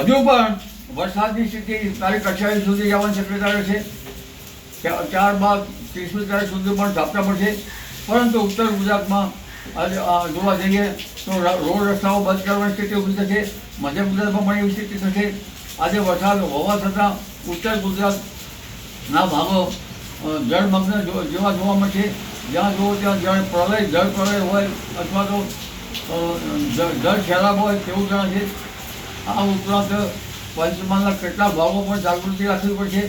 હજુ પણ વરસાદની સ્થિતિ તારીખ 28 સુધી જવાની શક્યતા છે. 4/30મી તારીખ સુધી પણ ઝાપટા પડશે. પરંતુ ઉત્તર ગુજરાતમાં આજે જોવા જઈએ તો રોડ રસ્તાઓ બંધ કરવાની સ્થિતિ ઊભી થશે. મધ્ય ગુજરાતમાં પણ એવી સ્થિતિ થશે. આજે વરસાદ હોવા છતાં ઉત્તર ગુજરાતના ભાગો જળમગ્ન જેવા જોવા મળશે. જ્યાં જુઓ ત્યાં જળ પ્રલય હોય અથવા તો જળ સૈલાબ હોય તેવું જણાશે. આ ઉપરાંત પંચમહાલના કેટલાક ભાગો પણ જાગૃતિ રાખવી પડશે.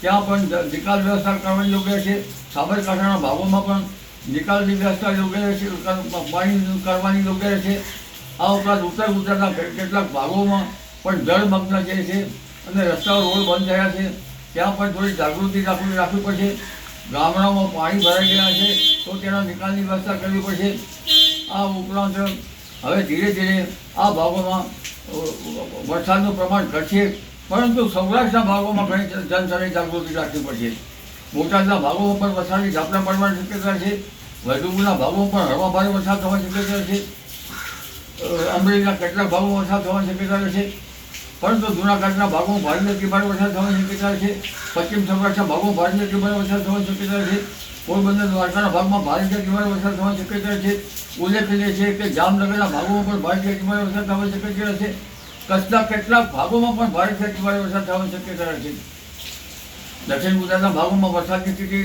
ત્યાં પણ નિકાલ વ્યવસ્થા કરવાની યોગ્ય છે. સાબરકાંઠાના ભાગોમાં પણ નિકાલની વ્યવસ્થા યોગ્ય રહેશે, પાણી કરવાની યોગ્ય રહેશે. આ ઉપરાંત ઉત્તર ગુજરાતના કેટલાક ભાગોમાં પણ જળમગ્ન જે છે અને રસ્તાઓ રોડ બંધ થયા છે ત્યાં પણ થોડી જાગૃતિ રાખવી પડશે. ગામડાઓમાં પાણી ભરાઈ ગયા છે તો તેના નિકાલની વ્યવસ્થા કરવી પડશે. આ ઉપરાંત હવે ધીરે ધીરે આ ભાગોમાં વરસાદનું પ્રમાણ ઘટશે, પરંતુ સૌરાષ્ટ્રના ભાગોમાં ઘણી જનતાની જાગૃતિ રાખવી પડશે. બોટાદના ભાગોમાં પણ વરસાદની ઝાપટા પડવાની શક્યતા છે. વૈદુપુરના ભાગોમાં પણ હળવા ભારે વરસાદ થવાની શક્યતા છે. અમરેલીના કેટલાક ભાગોમાં વરસાદ થવાની શક્યતા છે. પરંતુ જૂનાગઢના ભાગોમાં ભારેથી ભારે વરસાદ થવાની શક્યતા છે. પશ્ચિમ સૌરાષ્ટ્રના ભાગોમાં ભારેથી ભારે વરસાદ થવાની શક્યતા છે. પોરબંદર દ્વારકાના ભાગમાં ભારેથી ભારે વરસાદ થવાની શક્યતા છે. ઉલ્લેખનીય છે કે જામનગરના ભાગોમાં પણ ભારેથી ભારે વરસાદ થવાની શક્યતા છે. કચ્છના કેટલાક ભાગોમાં પણ ભારેથી ભારે વરસાદ થવાની શક્યતા છે. દક્ષિણ ગુજરાતના ભાગોમાં વરસાદની સ્થિતિ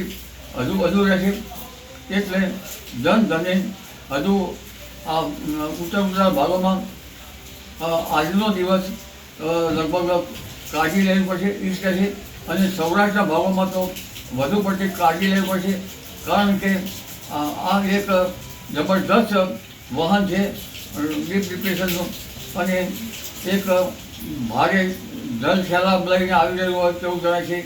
હજુ રહેશે. એટલે જનધને હજુ આ ઉત્તર ગુજરાત ભાગોમાં આજનો દિવસ લગભગ કાળજી લેવી પડશે ઈસ્ટ છે. અને સૌરાષ્ટ્રના ભાગોમાં તો વધુ પડતી કાળજી લેવી પડશે, કારણ કે આ એક જબરદસ્ત વાહન છે ડીપ ડિપ્રેશનનું, અને એક ભારે જળ સૈલાબ લઈને આવી રહ્યું હોય તેવું જણાય છે.